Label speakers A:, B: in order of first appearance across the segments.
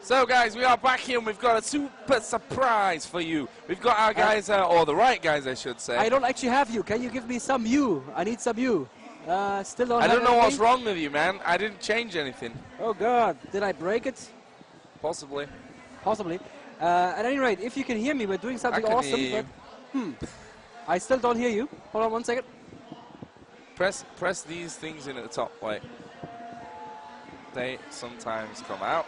A: So guys, we are back here and we've got a super surprise for you. We've got our guys, or the right guys I should say.
B: I don't actually have you. Can you give me some you? I need some you. Still don't
A: I
B: have
A: don't know
B: anything?
A: what's wrong with you, man. I didn't change anything.
B: Oh god, did I break it?
A: Possibly.
B: Possibly. At any rate, if you can hear me, we're doing something awesome.
A: Hear you.
B: But, I still don't hear you. Hold on 1 second.
A: Press these things in at the top. Wait. They sometimes come out.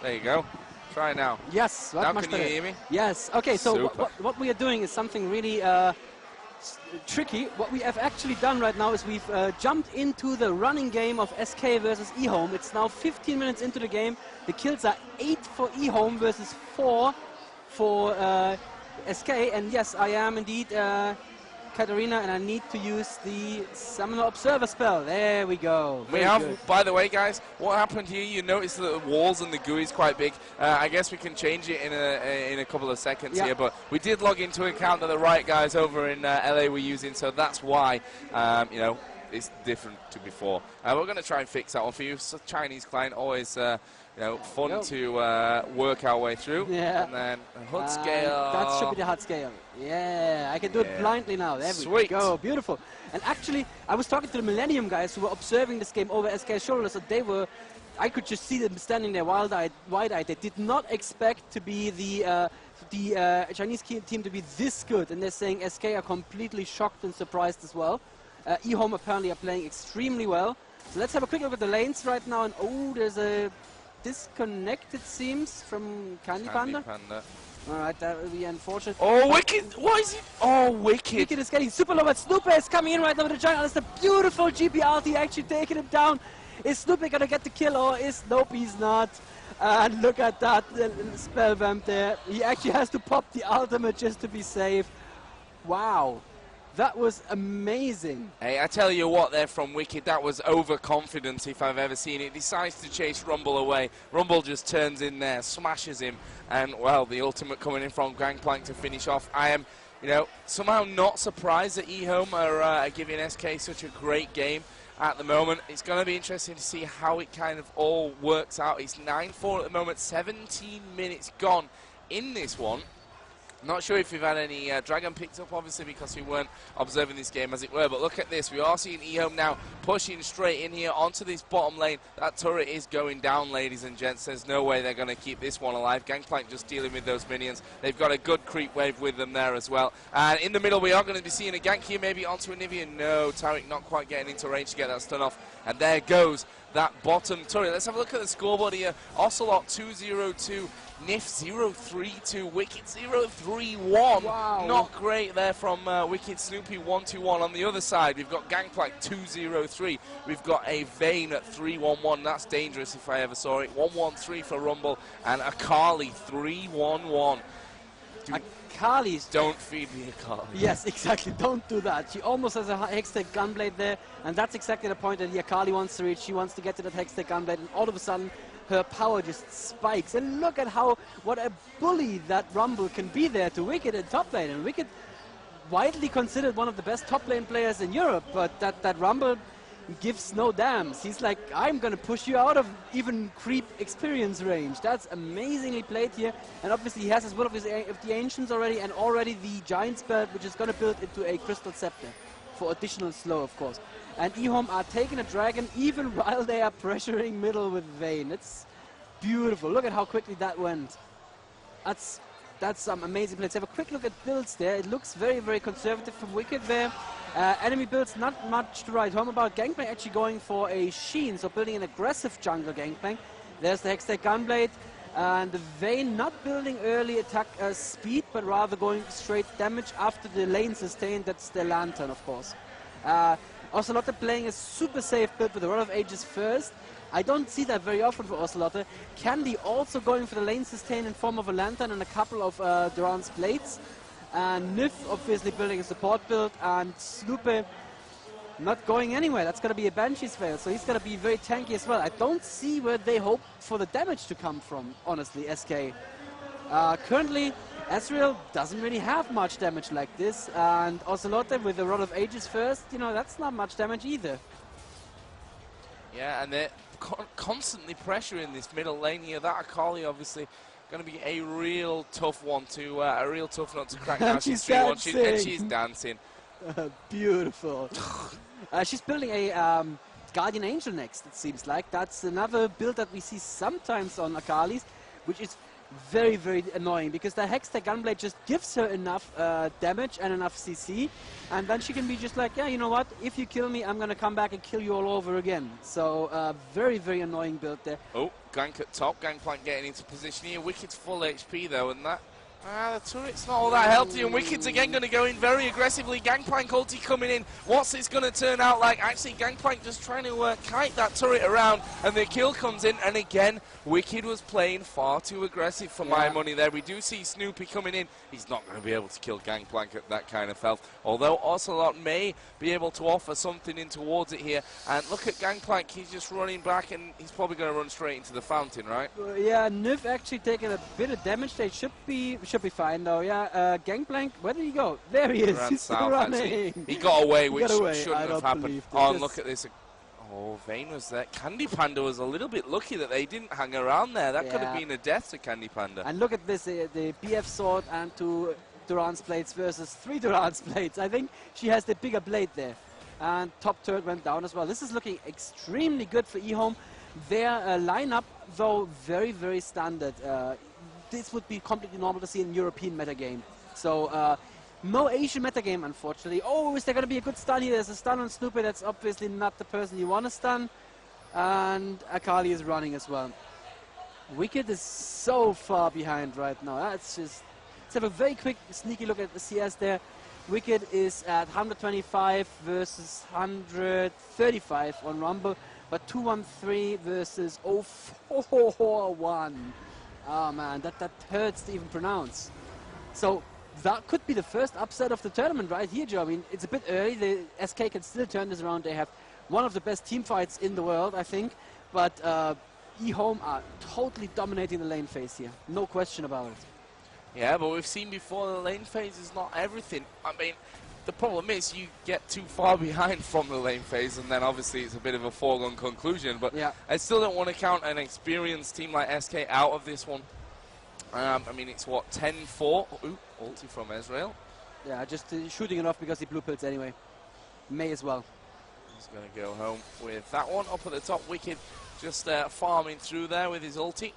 A: There you go. Try it now.
B: Yes.
A: Now
B: much
A: can
B: better.
A: you hear me?
B: Yes. Okay, so
A: Super.
B: what we are doing is something really tricky. What we have actually done right now is we've jumped into the running game of SK versus eHome. It's now 15 minutes into the game. The kills are 8 for eHome versus 4 for SK. And yes, I am indeed Katarina, and I need to use the Summoner Observer spell. There we go.
A: We have, by the way, guys, what happened here, you notice that the walls and the GUI is quite big. I guess we can change it in a couple of seconds here, but we did log into an account that the right guys over in LA were using, so that's why, you know, it's different to before. We're going to try and fix that one for you. So Chinese client, always you know, fun to work our way through.
B: Yeah.
A: And then HUD scale.
B: That should be the HUD scale. Yeah, I can do it blindly now. There we go. Beautiful. And actually, I was talking to the Millennium guys who were observing this game over SK's shoulders, so they were, I could just see them standing there wide-eyed. They did not expect to be the Chinese team to be this good, and they're saying SK are completely shocked and surprised as well. eHome apparently are playing extremely well. So let's have a quick look at the lanes right now, and oh, there's a disconnect, it seems, from Candy Panda. Alright, that will be unfortunate.
A: Oh, Wicked! What is it? Oh, Wicked!
B: Wicked is getting super low, but Snooper is coming in right now with a giant. It's a beautiful GP ulti actually taking him down. Is Snooper gonna get the kill, or is... Nope, he's not. And look at that spell vamp there. He actually has to pop the ultimate just to be safe. Wow. That was amazing.
A: Hey, I tell you what there from Wicked, that was overconfidence if I've ever seen it. Decides to chase Rumble away. Rumble just turns in there, smashes him, and, well, the ultimate coming in from Gangplank to finish off. I am, you know, somehow not surprised that eHome are giving SK such a great game at the moment. It's going to be interesting to see how it kind of all works out. It's 9-4 at the moment, 17 minutes gone in this one. Not sure if we've had any Dragon picked up, obviously, because we weren't observing this game as it were. But look at this. We are seeing eHome now pushing straight in here onto this bottom lane. That turret is going down, ladies and gents. There's no way they're going to keep this one alive. Gangplank just dealing with those minions. They've got a good creep wave with them there as well. And in the middle, we are going to be seeing a gank here, maybe onto Anivia. No, Tariq not quite getting into range to get that stun off. And there goes that bottom turret. Let's have a look at the scoreboard here. Ocelot 202. Nif 032, Wicked 031.
B: Wow.
A: Not great there from Wicked. Snoopy 121. On the other side, we've got Gangplank 203. We've got a Vayne at 311. That's dangerous if I ever saw it. 113 for Rumble. And Akali 311.
B: Akali's...
A: Don't feed me Akali.
B: Yes, exactly. Don't do that. She almost has a Hextech Gunblade there. And that's exactly the point that the Akali wants to reach. She wants to get to that Hextech Gunblade. And all of a sudden, her power just spikes. And look at what a bully that Rumble can be there to Wicked in top lane. And Wicked, widely considered one of the best top lane players in Europe, but that Rumble gives no damns. He's like, I'm going to push you out of even creep experience range. That's amazingly played here. And obviously he has his Will of the Ancients already, and already the Giant Spell, which is going to build into a Crystal Scepter for additional slow, of course. And eHome are taking a dragon even while they are pressuring middle with Vayne. It's beautiful. Look at how quickly that went. That's some amazing play. Let's have a quick look at builds there. It looks very, very conservative from Wicked there. Enemy builds, not much to write home about. Gangplank actually going for a Sheen, so building an aggressive jungle Gangplank. There's the Hextech Gunblade. And the Vayne not building early attack speed, but rather going straight damage after the lane sustain. That's the Lantern, of course. Ocelote playing a super safe build with a Rod of Ages first. I don't see that very often for Ocelote. Candy also going for the lane sustain in form of a Lantern and a couple of Duran's Blades. And Nif obviously building a support build, and Sloope not going anywhere. That's going to be a Banshee's Veil, so he's going to be very tanky as well. I don't see where they hope for the damage to come from, honestly, SK. Currently, Ezreal doesn't really have much damage like this, and Ocelote with the Rod of Ages first, you know, that's not much damage either.
A: Yeah, and constantly pressuring this middle lane here. That Akali obviously going to be a real tough one to a real tough nut to crack. Now
B: She's
A: 3-1, and she's
B: dancing.
A: dancing.
B: Beautiful. She's building a Guardian Angel next, it seems like. That's another build that we see sometimes on Akalis, which is very, very annoying because the Hextech Gunblade just gives her enough damage and enough CC, and then she can be just like, yeah, you know what, if you kill me, I'm going to come back and kill you all over again. So, very, very annoying build there.
A: Oh, gank at top, Gangplank getting into position here. Wicked's full HP though, and that... the turret's not all that healthy, and Wicked's again going to go in very aggressively. Gangplank ulti coming in. What's this going to turn out like? Actually, Gangplank just trying to kite that turret around, and the kill comes in. And again, Wicked was playing far too aggressive for my money there. We do see Snoopy coming in. He's not going to be able to kill Gangplank at that kind of health, although Ocelot may be able to offer something in towards it here. And look at Gangplank. He's just running back, and he's probably going to run straight into the fountain, right?
B: Yeah, Nif actually taking a bit of damage. They should be fine though. Yeah, Gangplank, where did he go? There he is. He's still running.
A: He got away, which shouldn't have happened. Oh, and look at this. Oh, Vayne was there. Candy Panda was a little bit lucky that they didn't hang around there. That could have been a death to Candy Panda.
B: And look at this, the BF sword and 2 Durance blades versus 3 Durance blades. I think she has the bigger blade there. And top turret went down as well. This is looking extremely good for eHome. Their lineup, though, very, very standard. This would be completely normal to see in European metagame. So, no Asian metagame, unfortunately. Oh, is there going to be a good stun here? There's a stun on Snoopy. That's obviously not the person you want to stun. And Akali is running as well. Wicked is so far behind right now. That's just... Let's have a very quick sneaky look at the CS there. Wicked is at 125 versus 135 on Rumble. But 213 versus 041. Oh man, that hurts to even pronounce. So that could be the first upset of the tournament right here, Joe. I mean, it's a bit early. The SK can still turn this around. They have one of the best team fights in the world, I think. But eHome are totally dominating the lane phase here. No question about it.
A: Yeah, but we've seen before the lane phase is not everything. I mean, the problem is you get too far behind from the lane phase, and then obviously it's a bit of a foregone conclusion. But I still don't want to count an experienced team like SK out of this one. I mean, it's what, 10-4? Ooh, ulti from Ezreal.
B: Yeah, just shooting it off because he blue pills anyway. May as well.
A: He's going to go home with that one. Up at the top, Wicked just farming through there with his ulti.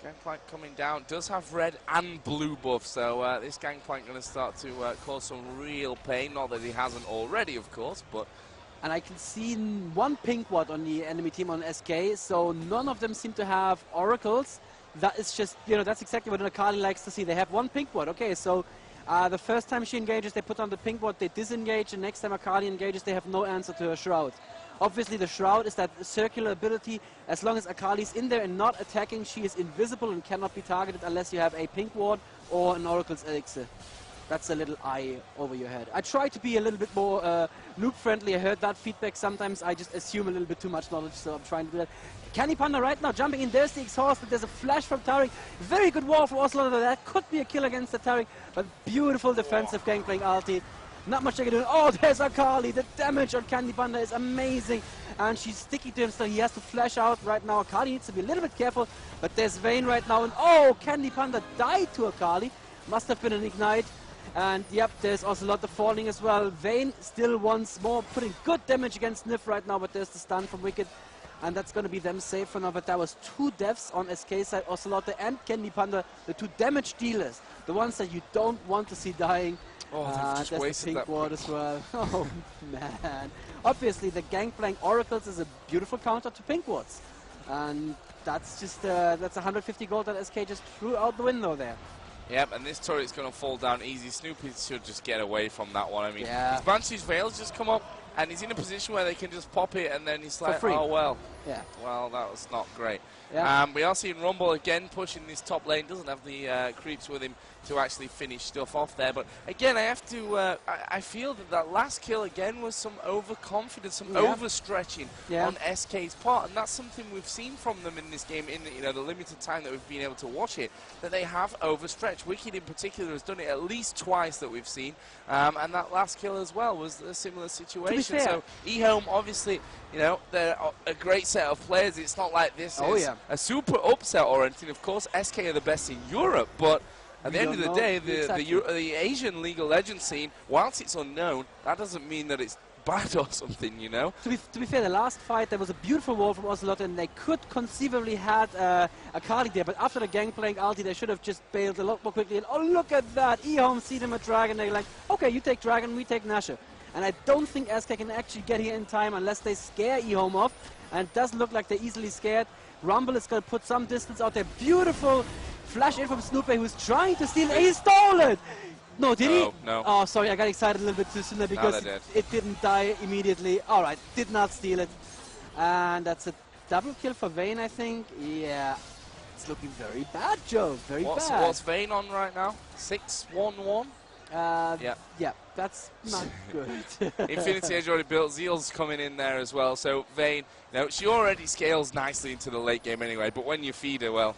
A: Gangplank coming down, does have red and blue buff, so this Gangplank going to start to cause some real pain. Not that he hasn't already, of course, but...
B: And I can see 1 pink ward on the enemy team on SK, so none of them seem to have oracles. That is just, you know, that's exactly what an Akali likes to see. They have 1 pink ward. Okay, so the first time she engages, they put on the pink ward, they disengage, and next time Akali engages, they have no answer to her Shroud. Obviously, the Shroud is that circular ability. As long as Akali's in there and not attacking, she is invisible and cannot be targeted unless you have a pink ward or an Oracle's Elixir. That's a little eye over your head. I try to be a little bit more noob-friendly. I heard that feedback. Sometimes I just assume a little bit too much knowledge, so I'm trying to do that. Candy Panda right now jumping in. There's the exhaust. There's a flash from Tariq. Very good wall from Oslo. That could be a kill against the Tariq, but beautiful defensive Gangplank ulti. Not much they can do. Oh, there's Akali. The damage on Candy Panda is amazing. And she's sticky to him, so he has to flash out right now. Akali needs to be a little bit careful, but there's Vayne right now. And oh, Candy Panda died to Akali. Must have been an ignite. And yep, there's also a lot of falling as well. Vayne still once more putting good damage against Nif right now, but there's the stun from Wicked. And that's going to be them safe for now. But that was 2 deaths on SK side. Ocelot and Candy Panda, the 2 damage dealers. The ones that you don't want to see dying.
A: Oh, just wasted
B: pink ward as well. Oh, man. Obviously, the Gangplank Oracles is a beautiful counter to pink wards. And that's just, that's 150 gold that SK just threw out the window there.
A: Yep, and this turret's going to fall down easy. Snoopy should just get away from that one. I mean, his Banshee's Veil's just come up, and he's in a position where they can just pop it, and then he's like, oh, well.
B: Yeah.
A: Well, that was not great.
B: Yeah.
A: We are seeing Rumble again pushing this top lane. Doesn't have the creeps with him to actually finish stuff off there. But again, I have to. I feel that last kill again was some overconfidence, some overstretching on SK's part, and that's something we've seen from them in this game. In the limited time that we've been able to watch it, that they have overstretched. Wicked in particular has done it at least twice that we've seen, and that last kill as well was a similar situation. So eHome, obviously, they're a great set of players. It's not like this is a super upset or anything. Of course, SK are the best in Europe, but at the end of the day, the Asian League of Legends scene, whilst it's unknown, that doesn't mean that it's bad or something, To
B: be fair, the last fight, there was a beautiful wall from Ocelot, and they could conceivably had a Kali there, but after the Gangplank ulti, they should have just bailed a lot more quickly. And oh, look at that! eHome see them at Dragon, they're like, okay, you take Dragon, we take Nashor. And I don't think SK can actually get here in time unless they scare eHome off, and it doesn't look like they're easily scared. Rumble is going to put some distance out there. Beautiful flash in from Snoopy, who's trying to steal it. He stole it! No, did he?
A: No.
B: Oh, sorry, I got excited a little bit too soon there because it didn't die immediately. All right, did not steal it. And that's a double kill for Vayne, I think. Yeah, it's looking very bad, Joe. Very bad.
A: What's Vayne on right now? 6-1-1?
B: Yeah, that's not good.
A: Infinity Edge already built. Zeal's coming in there as well. So Vayne, she already scales nicely into the late game anyway. But when you feed her, well,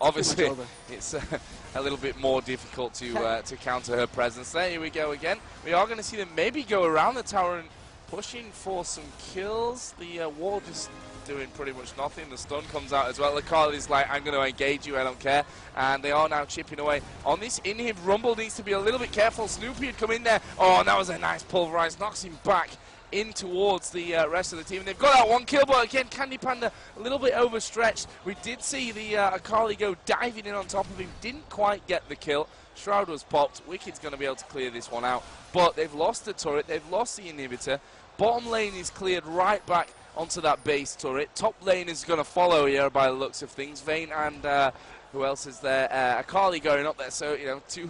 A: obviously it's a little bit more difficult to counter her presence. There, here we go again. We are going to see them maybe go around the tower and pushing for some kills. The wall just doing pretty much nothing. The stun comes out as well. Akali's like, I'm going to engage you, I don't care. And they are now chipping away on this inhib. Rumble needs to be a little bit careful. Snoopy had come in there. Oh, and that was a nice pulverize. Knocks him back in towards the rest of the team. And they've got that one kill, but again, Candy Panda a little bit overstretched. We did see the Akali go diving in on top of him. Didn't quite get the kill. Shroud was popped. Wicked's going to be able to clear this one out. But they've lost the turret. They've lost the inhibitor. Bottom lane is cleared right back onto that base turret. Top lane is going to follow here by the looks of things. Vayne and who else is there? Akali going up there. So, two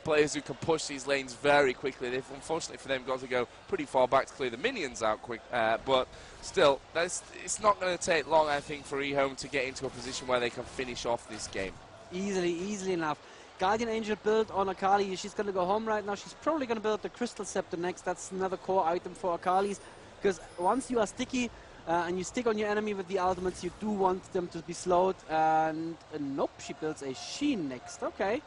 A: players who can push these lanes very quickly. They've, unfortunately for them, got to go pretty far back to clear the minions out quick. But still, it's not going to take long, I think, for eHome to get into a position where they can finish off this game.
B: Easily enough. Guardian Angel built on Akali. She's going to go home right now. She's probably going to build the Crystal Scepter next. That's another core item for Akali's. Because once you are sticky and you stick on your enemy with the ultimates, you do want them to be slowed. And nope, she builds a Sheen next. Okay,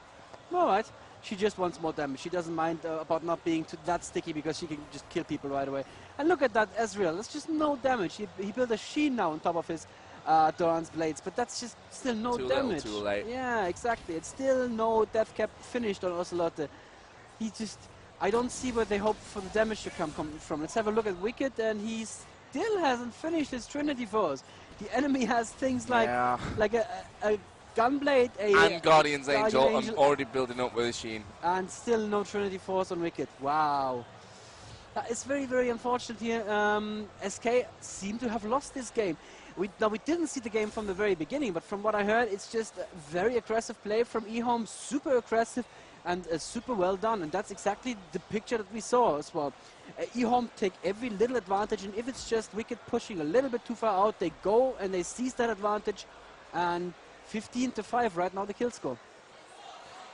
B: all right. She just wants more damage. She doesn't mind about not being that sticky because she can just kill people right away. And look at that Ezreal. That's just no damage. He built a Sheen now on top of his Doran's blades, but that's just still no damage.
A: Too late.
B: Yeah, exactly. It's still no death cap finished on Ocelot. He just... I don't see where they hope for the damage to come from. Let's have a look at Wicked, and he still hasn't finished his Trinity Force. The enemy has things like a Gunblade,
A: and Guardian's Angel. I'm already building up with a Sheen.
B: And still no Trinity Force on Wicked. Wow. It's very, very unfortunate here. SK seem to have lost this game. We didn't see the game from the very beginning, but from what I heard, it's just a very aggressive play from eHome, super aggressive, and super well done, and that's exactly the picture that we saw as well. eHome take every little advantage, and if it's just Wicked pushing a little bit too far out, they go and they seize that advantage, and 15-5 right now the kill score.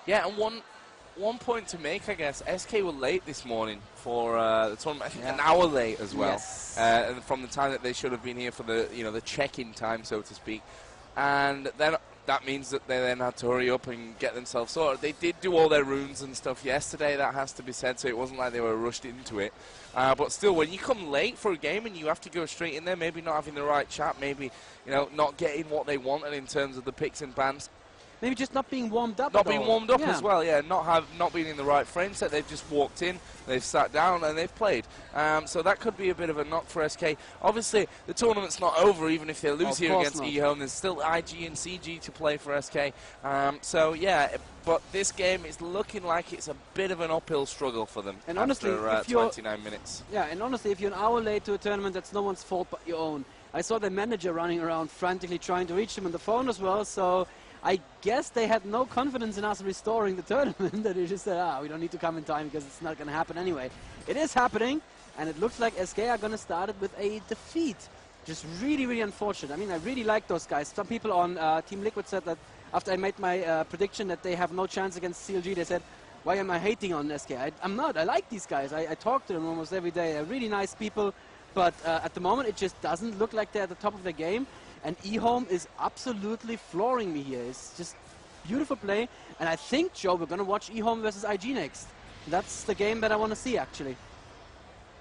A: Yeah, and one point to make, I guess, SK were late this morning for the tournament. I think an hour late as well, from the time that they should have been here for the the check-in time, so to speak, and then. That means that they then had to hurry up and get themselves sorted. They did do all their runes and stuff yesterday, that has to be said, so it wasn't like they were rushed into it. But still, when you come late for a game and you have to go straight in there, maybe not having the right chat, maybe not getting what they wanted in terms of the picks and bans.
B: Maybe just not being warmed up.
A: Not being warmed up as well, yeah. Not being in the right frame set. They've just walked in, they've sat down, and they've played. So that could be a bit of a knock for SK. Obviously, the tournament's not over, even if they lose here against eHome. There's still IG and CG to play for SK. So yeah, but this game is looking like it's a bit of an uphill struggle for them
B: and
A: after
B: honestly,
A: 29 minutes.
B: Yeah, and honestly, if you're an hour late to a tournament, that's no one's fault but your own. I saw the manager running around frantically trying to reach him on the phone as well, so I guess they had no confidence in us restoring the tournament. That they just said, we don't need to come in time because it's not going to happen anyway. It is happening, and it looks like SK are going to start it with a defeat. Just really, really unfortunate. I mean, I really like those guys. Some people on Team Liquid said that after I made my prediction that they have no chance against CLG, they said, why am I hating on SK? I'm not. I like these guys. I talk to them almost every day. They're really nice people. But at the moment, it just doesn't look like they're at the top of their game. And eHome is absolutely flooring me here. It's just beautiful play. And I think, Joe, we're going to watch eHome versus IG next. That's the game that I want to see, actually.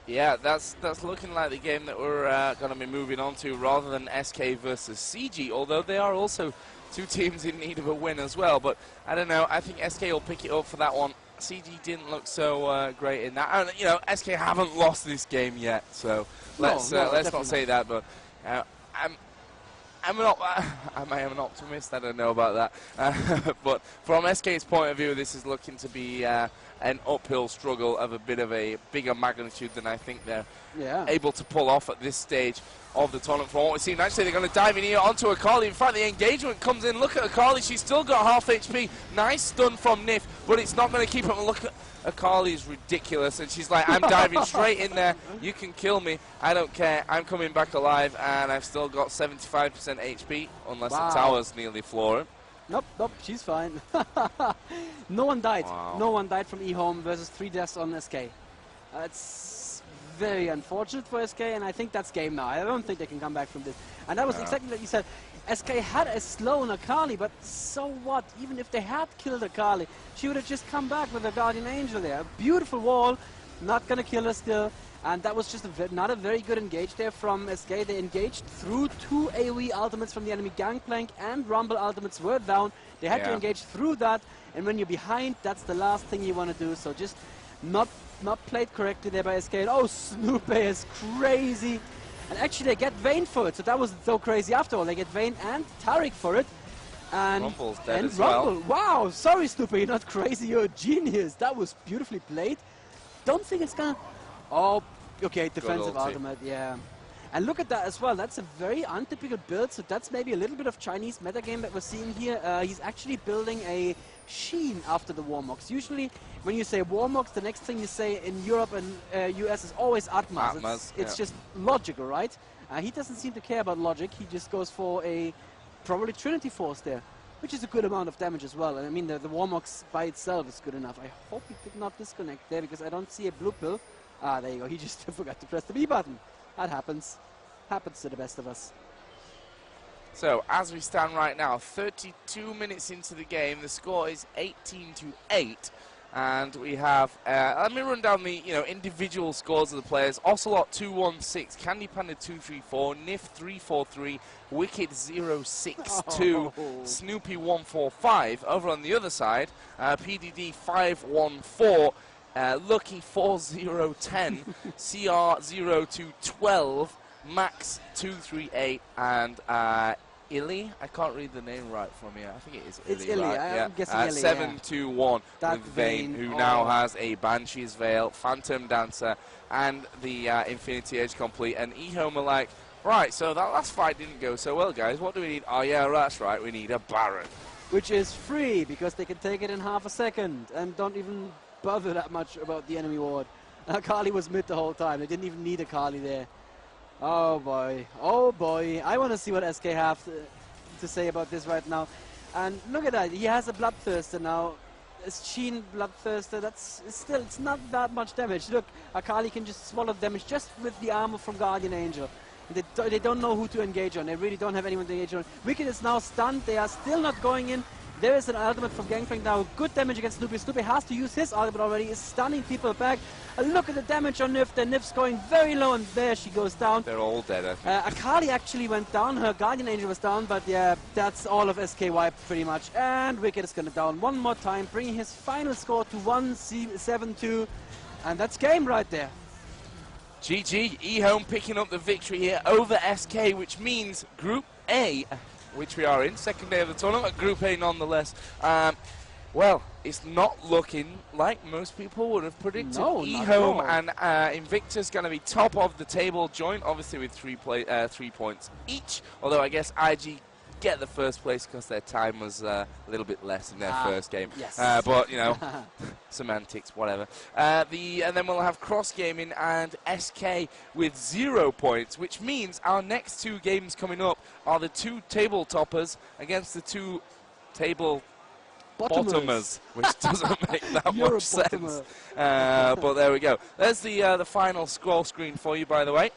A: Yeah, that's looking like the game that we're going to be moving on to rather than SK versus CG, although they are also two teams in need of a win as well. But I don't know. I think SK will pick it up for that one. CG didn't look so great in that. And, you know, SK haven't lost this game yet, so let's not say that. But I am an optimist. I don't know about that. But from SK's point of view, this is looking to be an uphill struggle of a bit of a bigger magnitude than I think they're able to pull off at this stage of the tournament. From what we've seen, actually, they're going to dive in here onto Akali. In fact, the engagement comes in. Look at Akali. She's still got half HP. Nice stun from Nif, but it's not going to keep up. Look at Akali is ridiculous, and she's like, I'm diving straight in there. You can kill me. I don't care. I'm coming back alive, and I've still got 75% HP, unless the tower's nearly floored.
B: Nope, she's fine. No one died.
A: Wow.
B: No one died from eHome versus 3 deaths on SK. It's very unfortunate for SK, and I think that's game now. I don't think they can come back from this. And that was exactly what you said. SK had a slow on Akali, but so what? Even if they had killed Akali, she would have just come back with a Guardian Angel there. A beautiful wall, not going to kill her still. And that was just not a very good engage there from SK. They engaged through 2 AoE ultimates from the enemy. Gangplank and Rumble ultimates were down. They had to engage through that. And when you're behind, that's the last thing you want to do. So just not played correctly there by SK. And oh, Snoopy is crazy. And actually they get Vayne for it. So that wasn't so crazy after all. They get Vayne and Taric for it. And
A: Rumble's dead as
B: Rumble.
A: well.
B: Wow, sorry Snoopy, you're not crazy. You're a genius. That was beautifully played. Don't think it's going to... Oh, okay, defensive ultimate, yeah. And look at that as well. That's a very untypical build, so that's maybe a little bit of Chinese metagame that we're seeing here. He's actually building a Sheen after the Warmox. Usually, when you say Warmox, the next thing you say in Europe and US is always Atmas. It's just logical, right? He doesn't seem to care about logic. He just goes for a probably Trinity Force there, which is a good amount of damage as well. And I mean, the Warmox by itself is good enough. I hope he did not disconnect there, because I don't see a blue pill. Ah, there you go. He just forgot to press the B button. That happens. Happens to the best of us.
A: So, as we stand right now, 32 minutes into the game, the score is 18-8. And we have, let me run down the individual scores of the players. Ocelot 216, Candy Panda 234, Nif 343, Wicked 062, Snoopy 145. Over on the other side, PDD 514. Lucky 4010, CR 0212, Max 238, and Illy. I can't read the name right from here. I think it is Illy.
B: It's Illy.
A: Right?
B: I'm guessing Illy.
A: 721 with Vayne, who now has a Banshee's Veil, Phantom Dancer, and the Infinity Edge complete. And eHome are like, right, so that last fight didn't go so well, guys. What do we need? Oh, yeah, that's right. We need a Baron.
B: Which is free, because they can take it in half a second and don't even bother that much about the enemy ward. Akali was mid the whole time. They didn't even need Akali there. Oh boy, oh boy. I want to see what SK have to say about this right now. And look at that, he has a Bloodthirster now. A Sheen Bloodthirster, it's not that much damage. Look, Akali can just swallow damage just with the armor from Guardian Angel. They don't know who to engage on. They really don't have anyone to engage on. Wicked is now stunned. They are still not going in. There is an ultimate from Gangplank now. Good damage against Snoopy. Snoopy has to use his ultimate already. Is stunning people back. Look at the damage on Nif. The Nif's going very low, and there she goes down.
A: They're all dead, I think.
B: Akali actually went down. Her Guardian Angel was down, but yeah, that's all of SK wiped pretty much. And Wicked is going to down one more time, bringing his final score to 1-7-2. And that's game right there.
A: GG, eHome picking up the victory here over SK, which means Group A, which we are in, second day of the tournament, Group A nonetheless. Well, it's not looking like most people would have predicted.
B: No,
A: eHome and Invictus going to be top of the table, joint obviously with 3 points each, although I guess IG get the first place because their time was a little bit less in their first game.
B: Yes.
A: But, you know, semantics, whatever. And then we'll have Cross Gaming and SK with 0 points, which means our next 2 games coming up are the 2 table toppers against the 2 table bottomers, which doesn't make that much sense. But there we go. There's the final scroll screen for you, by the way.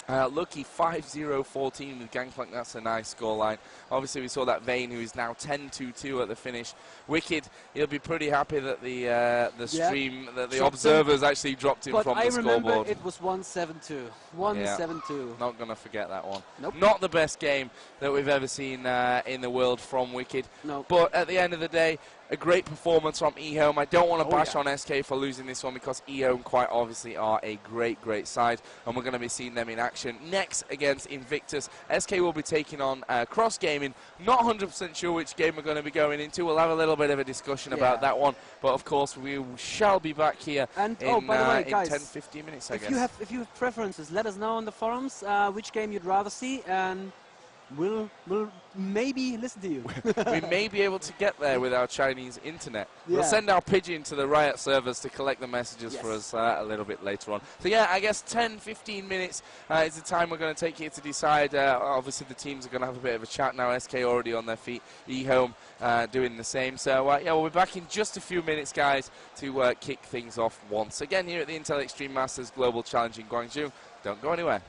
A: Lucky 5-0-14 with Gangplank. That's a nice scoreline. Obviously, we saw that Vayne, who is now 10-2-2 at the finish. Wicked, he'll be pretty happy that the stream, that the observers actually dropped him from the scoreboard.
B: But I remember it was 1-7-2. 1-7-2.
A: Not going to forget that one.
B: Nope.
A: Not the best game that we've ever seen in the world from Wicked.
B: No.
A: But at the end of the day, a great performance from eHome. I don't want to bash on SK for losing this one because eHome quite obviously are a great, great side, and we're going to be seeing them in action next against Invictus. SK will be taking on Cross Gaming. Not 100% sure which game we're going to be going into. We'll have a little bit of a discussion about that one, but of course we shall be back here
B: and,
A: in,
B: by the way, guys,
A: 10-15 minutes, I guess.
B: If you have preferences, let us know on the forums which game you'd rather see, and we'll maybe listen to you.
A: We may be able to get there with our Chinese internet.
B: Yeah.
A: We'll send our pigeon to the Riot servers to collect the messages for us a little bit later on. So yeah, I guess 10-15 minutes is the time we're going to take here to decide. Obviously the teams are going to have a bit of a chat now. SK already on their feet, eHome doing the same. So yeah, we'll be back in just a few minutes, guys, to kick things off once again here at the Intel Extreme Masters Global Challenge in Guangzhou. Don't go anywhere.